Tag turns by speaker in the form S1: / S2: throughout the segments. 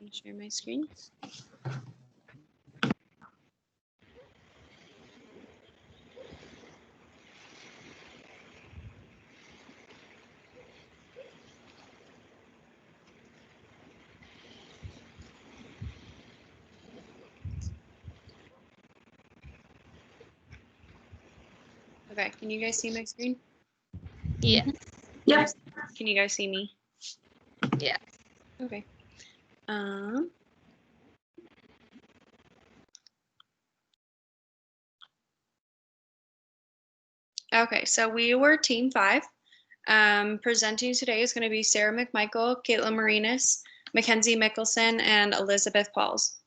S1: going to share my screen. Okay, can you guys see my screen?
S2: Yeah.
S3: Yeah.
S1: Can you guys see me?
S2: Yeah.
S1: Okay. Okay, so we were Team 5. Presenting today is going to be Sarah McMichael, Caitlin Marinas, Mackenzie Mickelson, and Elizabeth Pauls.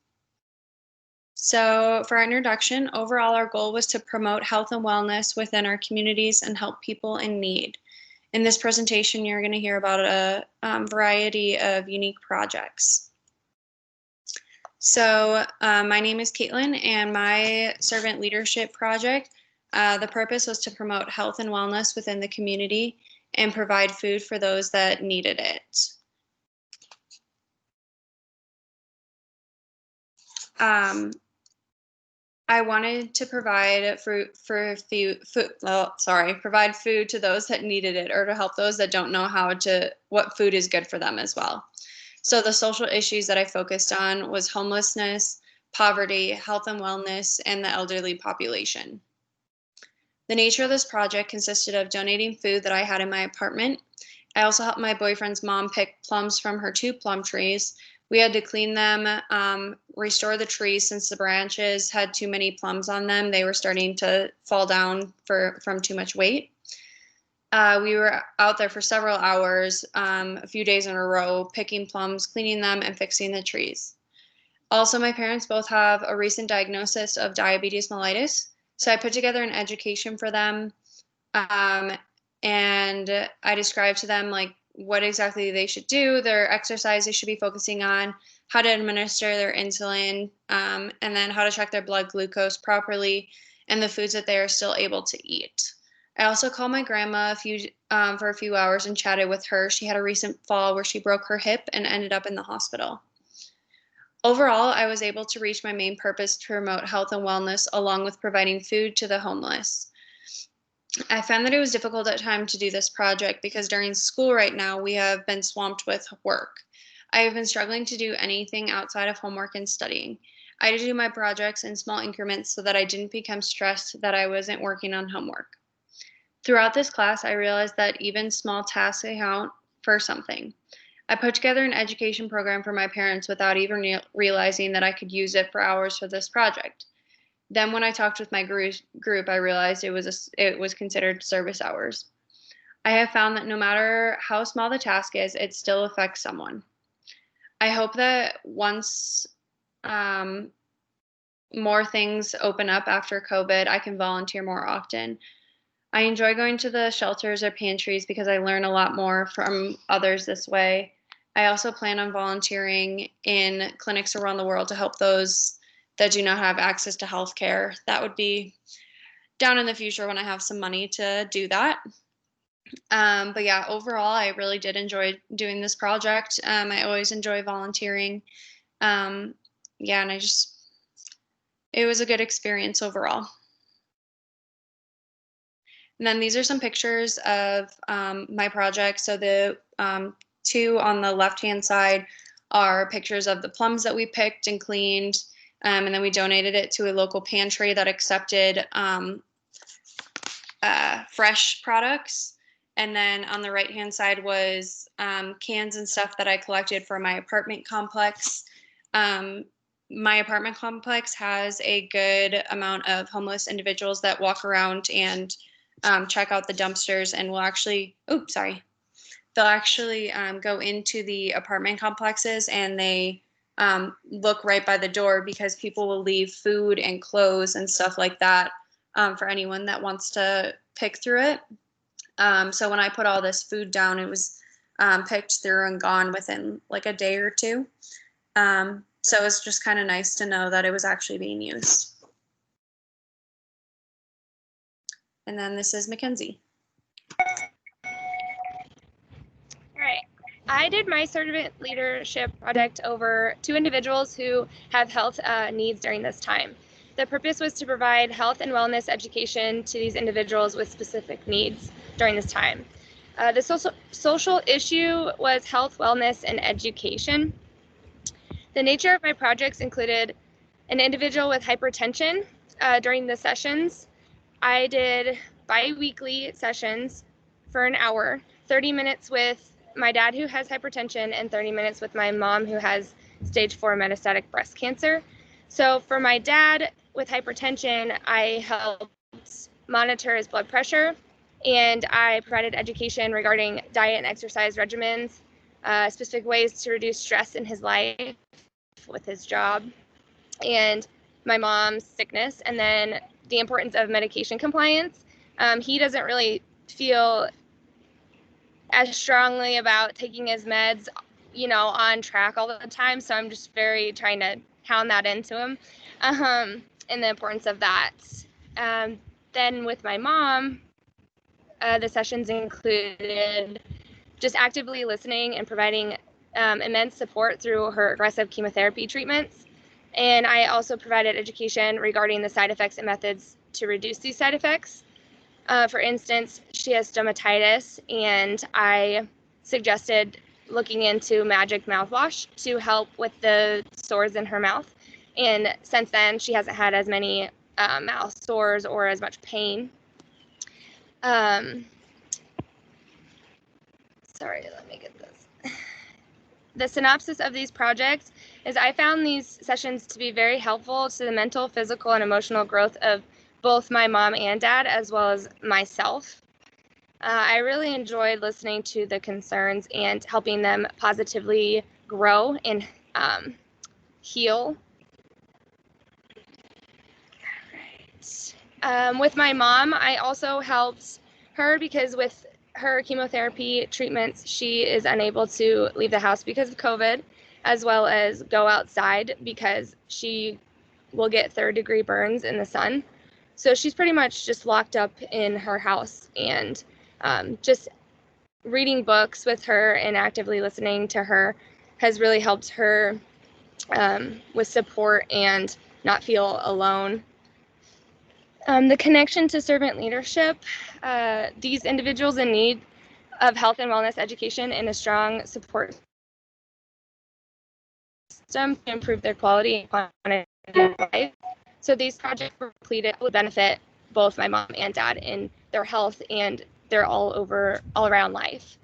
S1: So for our introduction, overall our goal was to promote health and wellness within our communities and help people in need. In this presentation, you're going to hear about a variety of unique projects. So my name is Caitlin, and my servant leadership project, the purpose was to promote health and wellness within the community and provide food for those that needed it. I wanted to provide provide food to those that needed it, or to help those that don't know what food is good for them as well. So the social issues that I focused on was homelessness, poverty, health and wellness, and the elderly population. The nature of this project consisted of donating food that I had in my apartment. I also helped my boyfriend's mom pick plums from her 2 plum trees. We had to clean them, restore the trees since the branches had too many plums on them. They were starting to fall down from too much weight. We were out there for several hours, a few days in a row, picking plums, cleaning them, and fixing the trees. Also, my parents both have a recent diagnosis of diabetes mellitus, so I put together an education for them, and I described to them like what exactly they should do, their exercise they should be focusing on, how to administer their insulin, and then how to check their blood glucose properly, and the foods that they are still able to eat. I also called my grandma for a few hours and chatted with her. She had a recent fall where she broke her hip and ended up in the hospital. Overall, I was able to reach my main purpose to promote health and wellness along with providing food to the homeless. I found that it was difficult at times to do this project because during school right now, we have been swamped with work. I have been struggling to do anything outside of homework and studying. I had to do my projects in small increments so that I didn't become stressed that I wasn't working on homework. Throughout this class, I realized that even small tasks count for something. I put together an education program for my parents without even realizing that I could use it for hours for this project. Then when I talked with my group, I realized it was considered service hours. I have found that no matter how small the task is, it still affects someone. I hope that once more things open up after COVID, I can volunteer more often. I enjoy going to the shelters or pantries because I learn a lot more from others this way. I also plan on volunteering in clinics around the world to help those that do not have access to health care. That would be down in the future when I have some money to do that. But yeah, overall, I really did enjoy doing this project. I always enjoy volunteering. And it was a good experience overall. And then these are some pictures of my project. So the 2 on the left-hand side are pictures of the plums that we picked and cleaned. And then we donated it to a local pantry that accepted fresh products. And then on the right-hand side was cans and stuff that I collected for my apartment complex. My apartment complex has a good amount of homeless individuals that walk around and check out the dumpsters, and they'll actually go into the apartment complexes, and they look right by the door because people will leave food and clothes and stuff like that for anyone that wants to pick through it. So when I put all this food down, it was picked through and gone within like a day or 2. So it's just kind of nice to know that it was actually being used. And then this is Mackenzie.
S2: All right.
S3: I did my servant leadership project over 2 individuals who have health needs during this time. The purpose was to provide health and wellness education to these individuals with specific needs during this time. The social issue was health, wellness, and education. The nature of my projects included an individual with hypertension during the sessions. I did bi-weekly sessions for an hour, 30 minutes with my dad who has hypertension and 30 minutes with my mom who has stage 4 metastatic breast cancer. So for my dad with hypertension, I helped monitor his blood pressure, and I provided education regarding diet and exercise regimens, specific ways to reduce stress in his life with his job, and my mom's sickness, and then the importance of medication compliance. He doesn't really feel as strongly about taking his meds, on track all the time. So I'm just very trying to hound that into him, and the importance of that. Then with my mom, the sessions included just actively listening and providing immense support through her aggressive chemotherapy treatments. And I also provided education regarding the side effects and methods to reduce these side effects. For instance, she has stomatitis, and I suggested looking into magic mouthwash to help with the sores in her mouth. And since then, she hasn't had as many mouth sores or as much pain. Sorry, let me get this. The synopsis of these projects is I found these sessions to be very helpful to the mental, physical, and emotional growth of both my mom and dad, as well as myself. I really enjoyed listening to the concerns and helping them positively grow and heal. With my mom, I also helped her because with her chemotherapy treatments, she is unable to leave the house because of COVID, as well as go outside because she will get 3rd-degree burns in the sun. So she's pretty much just locked up in her house, and just reading books with her and actively listening to her has really helped her with support and not feel alone. The connection to servant leadership, these individuals in need of health and wellness education and a strong support system to improve their quality and quantity of life. So these projects were completed would benefit both my mom and dad in their health and their all around life.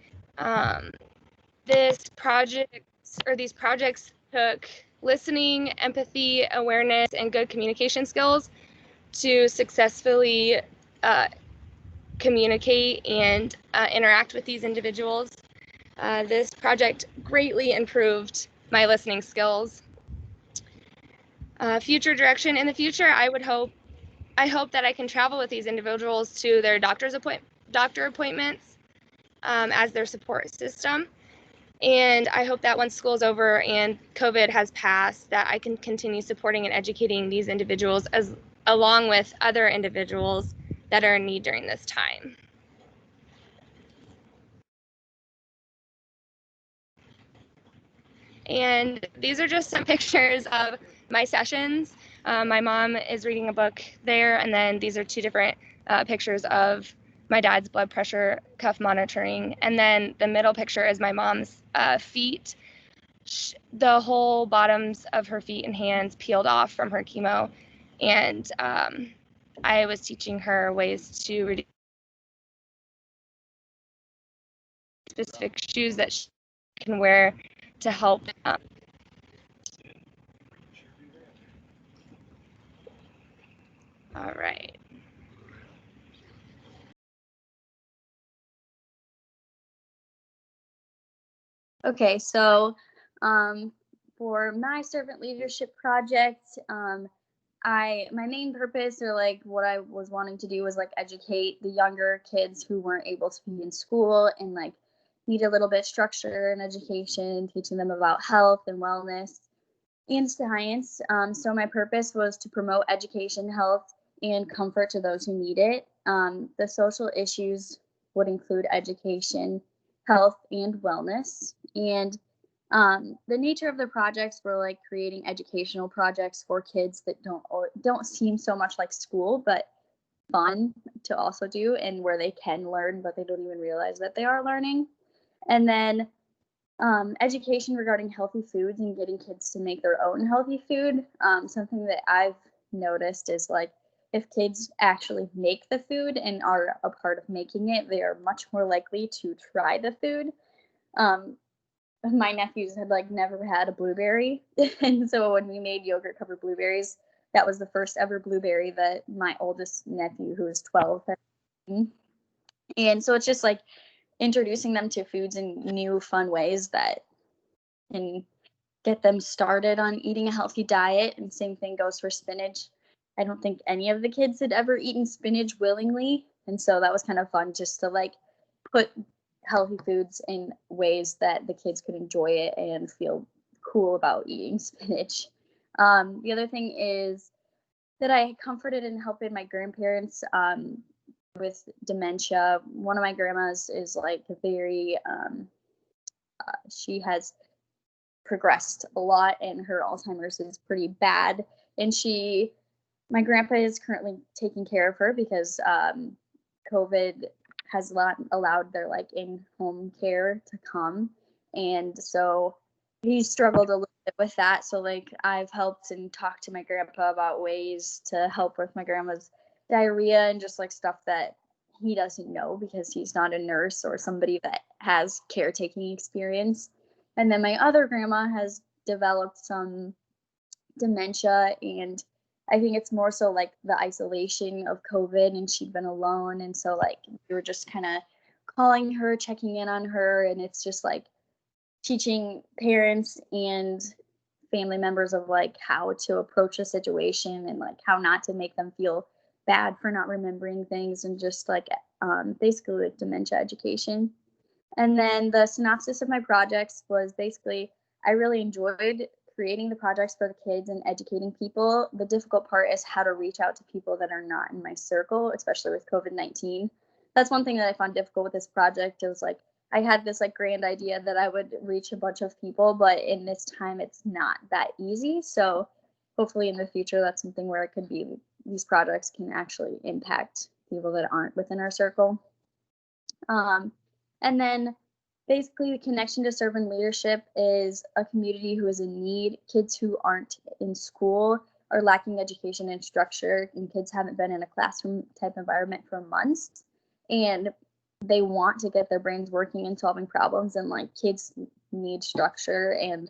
S3: These projects took listening, empathy, awareness, and good communication skills to successfully communicate and interact with these individuals. This project greatly improved my listening skills. Future direction in the future, I hope that I can travel with these individuals to their doctor appointments as their support system. And I hope that once school's over and COVID has passed, that I can continue supporting and educating these individuals along with other individuals that are in need during this time. And these are just some pictures of my sessions. My mom is reading a book there, and then these are 2 different pictures of my dad's blood pressure cuff monitoring. And then the middle picture is my mom's feet. The whole bottoms of her feet and hands peeled off from her chemo. And I was teaching her ways to reduce specific shoes that she can wear to help. All right.
S4: Okay, so for my servant leadership project, my main purpose, or like what I was wanting to do, was like educate the younger kids who weren't able to be in school and like need a little bit of structure and education, teaching them about health and wellness and science. So my purpose was to promote education, health, and comfort to those who need it. The social issues would include education, health and wellness. And the nature of the projects were like creating educational projects for kids that don't seem so much like school, but fun to also do, and where they can learn, but they don't even realize that they are learning. And then education regarding healthy foods and getting kids to make their own healthy food. Something that I've noticed is like if kids actually make the food and are a part of making it, they are much more likely to try the food. My nephews had like never had a blueberry, and so when we made yogurt covered blueberries, that was the first ever blueberry that my oldest nephew, who is 12, had eaten. And so it's just like introducing them to foods in new fun ways that can get them started on eating a healthy diet. And same thing goes for spinach. I don't think any of the kids had ever eaten spinach willingly, and so that was kind of fun just to like put healthy foods in ways that the kids could enjoy it and feel cool about eating spinach. The other thing is that I comforted and helped my grandparents with dementia. One of my grandmas is like very, she has progressed a lot and her Alzheimer's is pretty bad. And my grandpa is currently taking care of her because COVID has allowed their like in-home care to come. And so he struggled a little bit with that. So like I've helped and talked to my grandpa about ways to help with my grandma's diarrhea and just like stuff that he doesn't know because he's not a nurse or somebody that has caretaking experience. And then my other grandma has developed some dementia, and I think it's more so like the isolation of COVID, and she'd been alone. And so like we were just kind of calling her, checking in on her, and it's just like teaching parents and family members of like how to approach a situation and like how not to make them feel bad for not remembering things, and just like basically like dementia education. And then the synopsis of my projects was basically I really enjoyed creating the projects for the kids and educating people. The difficult part is how to reach out to people that are not in my circle, especially with COVID-19. That's one thing that I found difficult with this project. It was like I had this like grand idea that I would reach a bunch of people, but in this time it's not that easy. So hopefully in the future that's something where it could be these projects can actually impact people that aren't within our circle. And then basically the connection to servant leadership is a community who is in need. Kids who aren't in school are lacking education and structure, and kids haven't been in a classroom type environment for months, and they want to get their brains working and solving problems, and like kids need structure and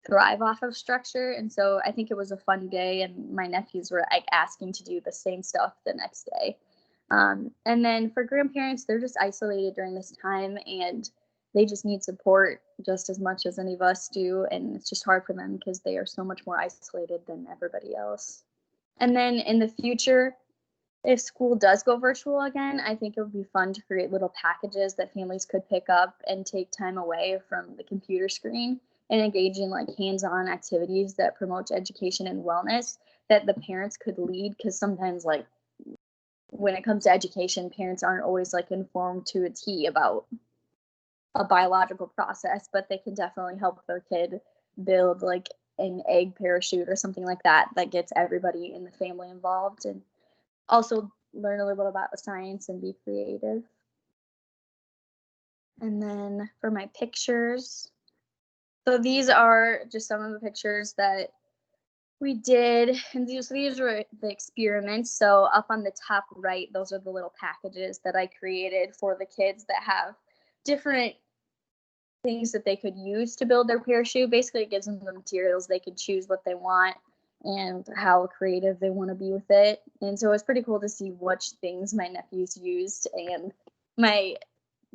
S4: thrive off of structure. And so I think it was a fun day, and my nephews were like asking to do the same stuff the next day. And then for grandparents, they're just isolated during this time, and they just need support just as much as any of us do. And it's just hard for them because they are so much more isolated than everybody else. And then in the future, if school does go virtual again, I think it would be fun to create little packages that families could pick up and take time away from the computer screen and engage in like hands-on activities that promote education and wellness that the parents could lead, because sometimes like when it comes to education, parents aren't always like informed to a T about a biological process, but they can definitely help their kid build like an egg parachute or something like that that gets everybody in the family involved, and also learn a little bit about the science and be creative. And then for my pictures, so these are just some of the pictures that we did, and these were the experiments. So up on the top right, those are the little packages that I created for the kids that have different things that they could use to build their parachute. Basically, it gives them the materials. They could choose what they want and how creative they want to be with it. And so it's pretty cool to see which things my nephews used. And my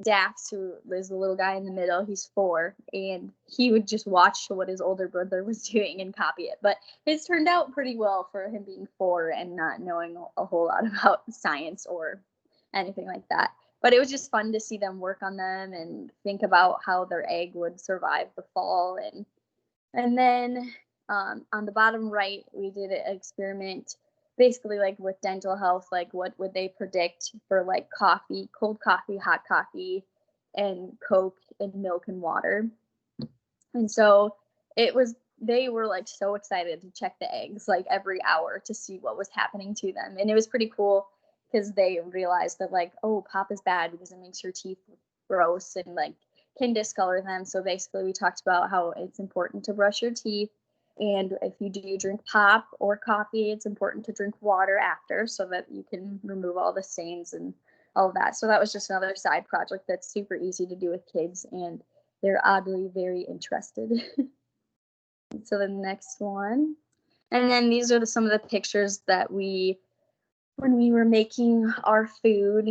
S4: Dax, who is the little guy in the middle, he's 4, and he would just watch what his older brother was doing and copy it. But it's turned out pretty well for him being 4 and not knowing a whole lot about science or anything like that. But it was just fun to see them work on them and think about how their egg would survive the fall. And then on the bottom right, we did an experiment basically like with dental health, like what would they predict for like coffee, cold coffee, hot coffee, and Coke and milk and water. And so they were like so excited to check the eggs like every hour to see what was happening to them. And it was pretty cool because they realized that like, oh, pop is bad because it makes your teeth gross and like can discolor them. So basically we talked about how it's important to brush your teeth. And if you do drink pop or coffee, it's important to drink water after so that you can remove all the stains and all of that. So that was just another side project that's super easy to do with kids, and they're oddly very interested. So the next one. And then these are some of the pictures that when we were making our food.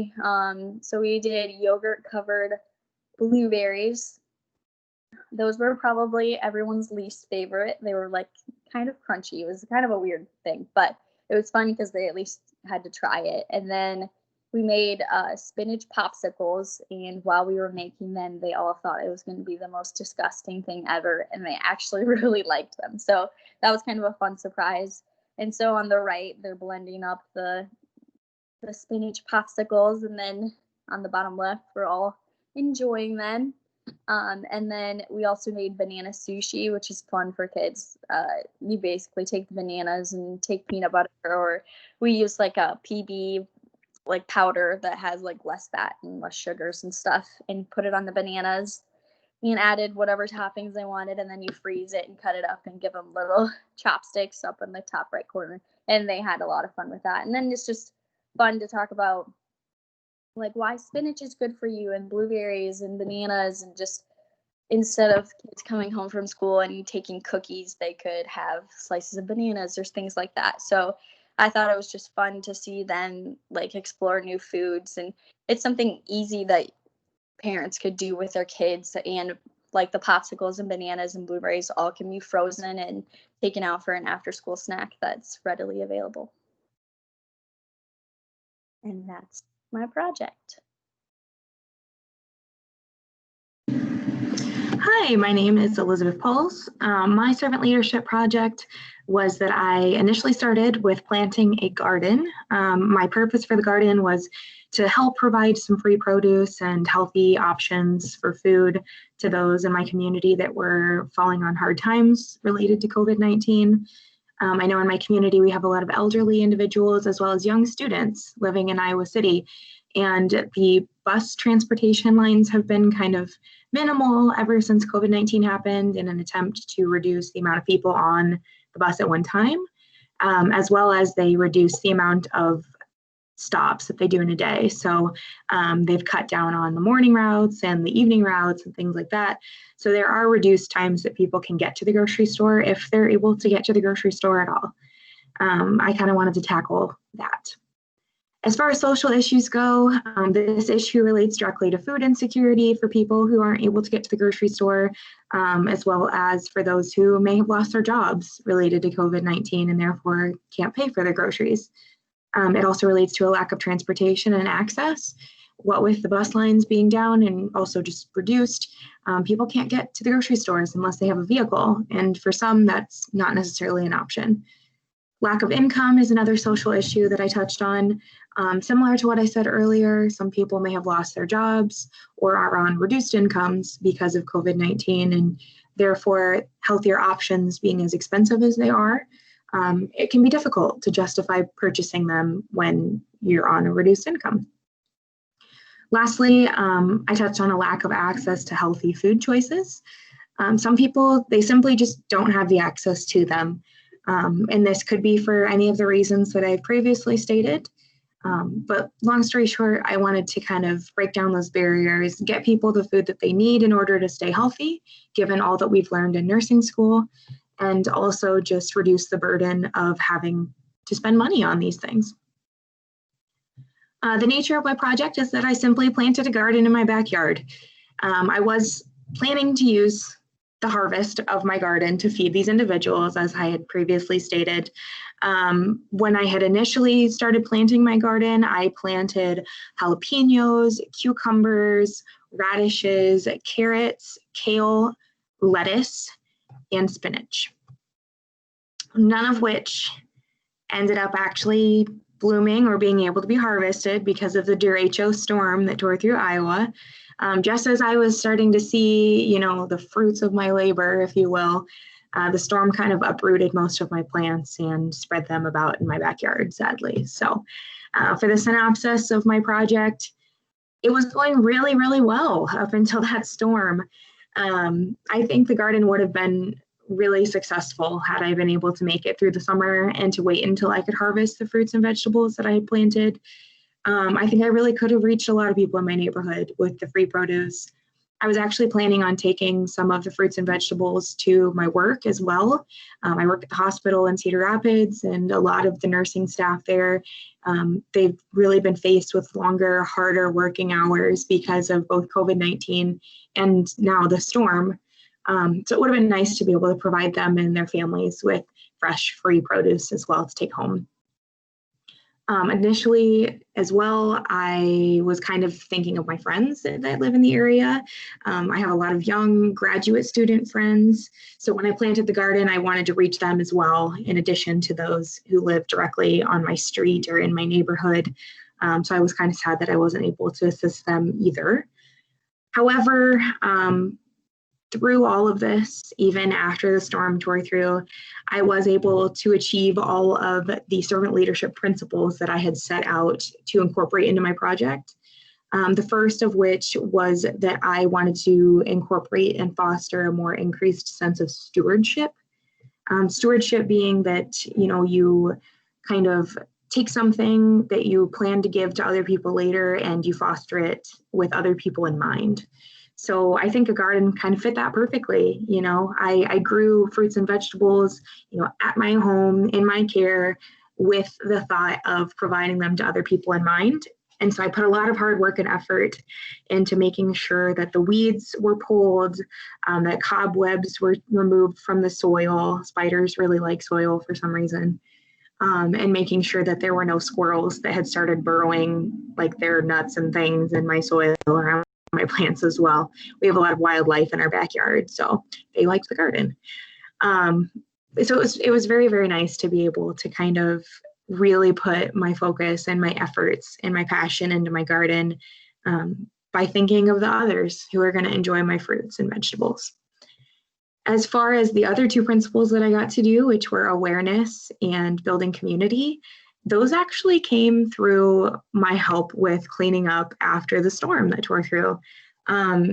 S4: So we did yogurt covered blueberries. Those were probably everyone's least favorite. They were like kind of crunchy. It was kind of a weird thing, but it was fun because they at least had to try it. And then we made spinach popsicles, and while we were making them, they all thought it was going to be the most disgusting thing ever, and they actually really liked them. So that was kind of a fun surprise. And so on the right, they're blending up the spinach popsicles, and then on the bottom left, we're all enjoying them. And then we also made banana sushi, which is fun for kids. You basically take the bananas and take peanut butter, or we use like a PB like powder that has like less fat and less sugars and stuff, and put it on the bananas and added whatever toppings they wanted, and then you freeze it and cut it up and give them little chopsticks up in the top right corner. And they had a lot of fun with that. And then it's just fun to talk about like why spinach is good for you, and blueberries and bananas, and just instead of kids coming home from school and taking cookies, they could have slices of bananas or things like that. So I thought it was just fun to see them like explore new foods, and it's something easy that parents could do with their kids. And like the popsicles and bananas and blueberries all can be frozen and taken out for an after school snack that's readily available. And that's my project.
S5: Hi, my name is Elizabeth Pauls. My servant leadership project was that I initially started with planting a garden. My purpose for the garden was to help provide some free produce and healthy options for food to those in my community that were falling on hard times related to COVID-19. I know in my community we have a lot of elderly individuals as well as young students living in Iowa City, and the bus transportation lines have been kind of minimal ever since COVID-19 happened, in an attempt to reduce the amount of people on the bus at one time, as well as they reduce the amount of stops that they do in a day. So they've cut down on the morning routes and the evening routes and things like that. So there are reduced times that people can get to the grocery store if they're able to get to the grocery store at all. I kind of wanted to tackle that. As far as social issues go, this issue relates directly to food insecurity for people who aren't able to get to the grocery store, as well as for those who may have lost their jobs related to COVID-19 and therefore can't pay for their groceries. It also relates to a lack of transportation and access. What with the bus lines being down and also just reduced, people can't get to the grocery stores unless they have a vehicle. And for some, that's not necessarily an option. Lack of income is another social issue that I touched on. Similar to what I said earlier, some people may have lost their jobs or are on reduced incomes because of COVID-19, and therefore healthier options being as expensive as they are, it can be difficult to justify purchasing them when you're on a reduced income. Lastly, I touched on a lack of access to healthy food choices. Some people, they simply just don't have the access to them. And this could be for any of the reasons that I've previously stated. But long story short, I wanted to kind of break down those barriers, get people the food that they need in order to stay healthy, given all that we've learned in nursing school, and also just reduce the burden of having to spend money on these things. The nature of my project is that I simply planted a garden in my backyard. I was planning to use the harvest of my garden to feed these individuals, as I had previously stated. When I had initially started planting my garden, I planted jalapenos, cucumbers, radishes, carrots, kale, lettuce, and spinach. None of which ended up actually blooming or being able to be harvested because of the derecho storm that tore through Iowa. Just as I was starting to see, you know, the fruits of my labor, if you will, the storm kind of uprooted most of my plants and spread them about in my backyard, sadly. So for the synopsis of my project, it was going really, really well up until that storm. I think the garden would have been really successful had I been able to make it through the summer and to wait until I could harvest the fruits and vegetables that I had planted. I think I really could have reached a lot of people in my neighborhood with the free produce. I was actually planning on taking some of the fruits and vegetables to my work as well. I work at the hospital in Cedar Rapids, and a lot of the nursing staff there, they've really been faced with longer, harder working hours because of both COVID-19 and now the storm. So it would have been nice to be able to provide them and their families with fresh, free produce as well to take home. Initially as well, I was kind of thinking of my friends that live in the area. I have a lot of young graduate student friends. So when I planted the garden, I wanted to reach them as well, in addition to those who live directly on my street or in my neighborhood. So I was kind of sad that I wasn't able to assist them either. However, through all of this, even after the storm tore through, I was able to achieve all of the servant leadership principles that I had set out to incorporate into my project. The first of which was that I wanted to incorporate and foster a more increased sense of stewardship. Stewardship being that, you know, you kind of take something that you plan to give to other people later and you foster it with other people in mind. So I think a garden kind of fit that perfectly. You know, I grew fruits and vegetables, you know, at my home, in my care, with the thought of providing them to other people in mind. And so I put a lot of hard work and effort into making sure that the weeds were pulled, that cobwebs were removed from the soil. Spiders really like soil for some reason. And making sure that there were no squirrels that had started burrowing like their nuts and things in my soil around my plants as well. We have a lot of wildlife in our backyard, so they liked the garden. So it was very, very nice to be able to kind of really put my focus and my efforts and my passion into my garden by thinking of the others who are going to enjoy my fruits and vegetables. As far as the other two principles that I got to do, which were awareness and building community, those actually came through my help with cleaning up after the storm that tore through.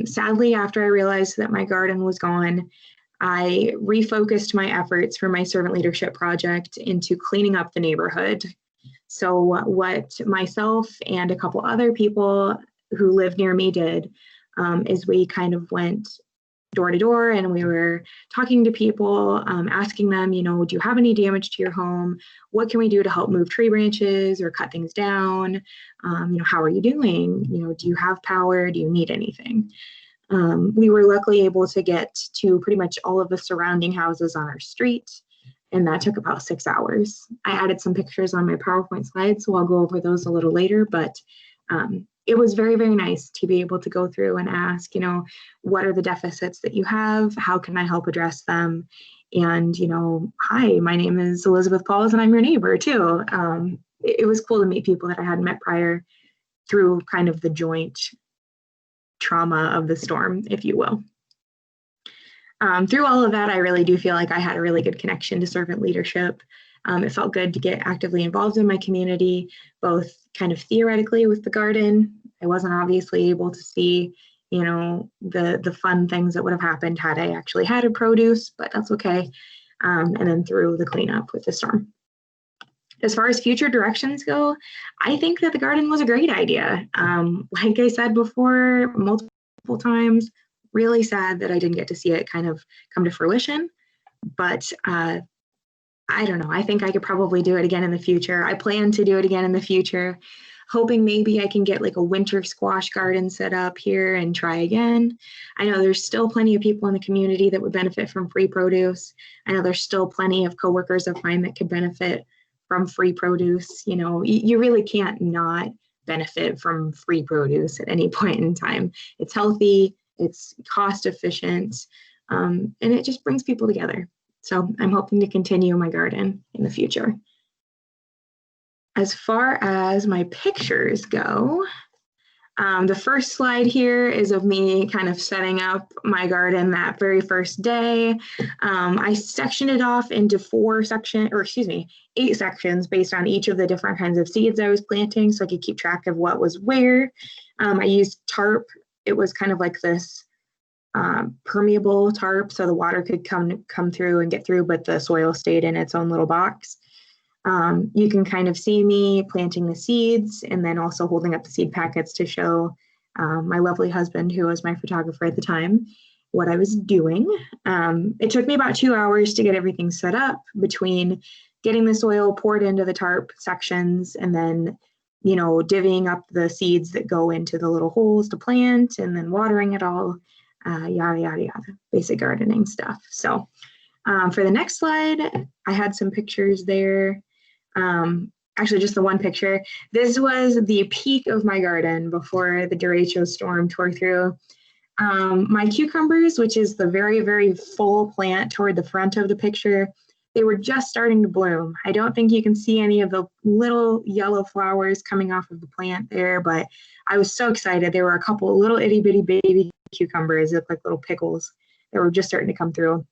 S5: Sadly, after I realized that my garden was gone, I refocused my efforts for my servant leadership project into cleaning up the neighborhood. So what myself and a couple other people who live near me did is we kind of went door to door and we were talking to people, asking them, you know, do you have any damage to your home? What can we do to help move tree branches or cut things down? You know, how are you doing? You know, do you have power? Do you need anything? We were luckily able to get to pretty much all of the surrounding houses on our street, and that took about 6 hours. I added some pictures on my PowerPoint slides, so I'll go over those a little later, but it was very, very nice to be able to go through and ask, you know, what are the deficits that you have? How can I help address them? And, you know, hi, my name is Elizabeth Pauls and I'm your neighbor too. It was cool to meet people that I hadn't met prior through kind of the joint trauma of the storm, if you will. Through all of that, I really do feel like I had a really good connection to servant leadership. It felt good to get actively involved in my community, both kind of theoretically with the garden. I wasn't obviously able to see, you know, the fun things that would have happened had I actually had a produce, but that's okay. And then through the cleanup with the storm. As far as future directions go, I think that the garden was a great idea. Like I said before, multiple times, really sad that I didn't get to see it kind of come to fruition, but I don't know. I think I could probably do it again in the future. I plan to do it again in the future, hoping maybe I can get like a winter squash garden set up here and try again. I know there's still plenty of people in the community that would benefit from free produce. I know there's still plenty of coworkers of mine that could benefit from free produce. You know, you really can't not benefit from free produce at any point in time. It's healthy, it's cost efficient, and it just brings people together. So I'm hoping to continue my garden in the future. As far as my pictures go, The first slide here is of me kind of setting up my garden that very first day. I sectioned it off into 8 sections based on each of the different kinds of seeds I was planting so I could keep track of what was where. I used tarp. It was kind of like this permeable tarp so the water could come through and get through, but the soil stayed in its own little box. You can kind of see me planting the seeds and then also holding up the seed packets to show my lovely husband, who was my photographer at the time, what I was doing. It took me about 2 hours to get everything set up between getting the soil poured into the tarp sections and then, divvying up the seeds that go into the little holes to plant and then watering it all, yada, yada, yada, basic gardening stuff. So for the next slide, I had some pictures there. Actually, just the one picture. This was the peak of my garden before the derecho storm tore through. My cucumbers, which is the very, very full plant toward the front of the picture, they were just starting to bloom. I don't think you can see any of the little yellow flowers coming off of the plant there, but I was so excited. There were a couple little itty bitty baby cucumbers, they look like little pickles, that were just starting to come through.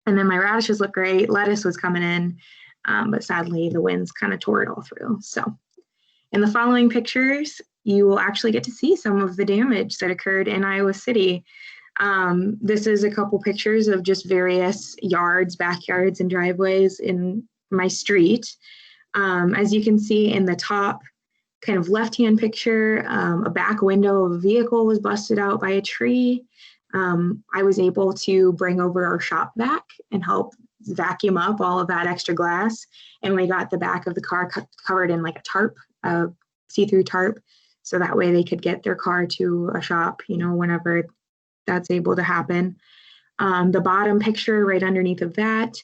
S5: And then my radishes look great. Lettuce was coming in. But sadly, the winds kind of tore it all through. So in the following pictures, you will actually get to see some of the damage that occurred in Iowa City. This is a couple pictures of just various yards, backyards, and driveways in my street. As you can see in the top kind of left-hand picture, a back window of a vehicle was busted out by a tree. I was able to bring over our shop vac and help vacuum up all of that extra glass, and we got the back of the car covered in like a tarp, a see-through tarp, so that way they could get their car to a shop, whenever that's able to happen. The bottom picture right underneath of that,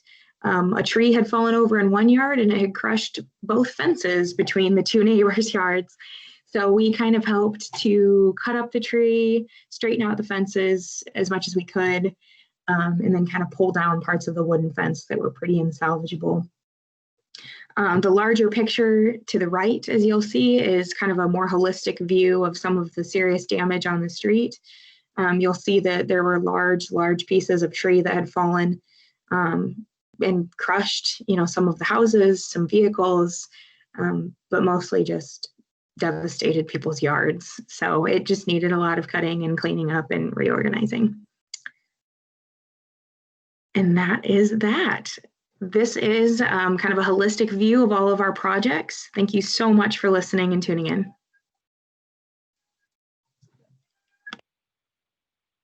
S5: a tree had fallen over in one yard and it had crushed both fences between the two neighbors' yards. So we kind of helped to cut up the tree, straighten out the fences as much as we could, and then kind of pull down parts of the wooden fence that were pretty unsalvageable. The larger picture to the right, as you'll see, is kind of a more holistic view of some of the serious damage on the street. You'll see that there were large pieces of tree that had fallen and crushed, some of the houses, some vehicles, but mostly just devastated people's yards. So it just needed a lot of cutting and cleaning up and reorganizing. And that is that. This is kind of a holistic view of all of our projects. Thank you so much for listening and tuning in.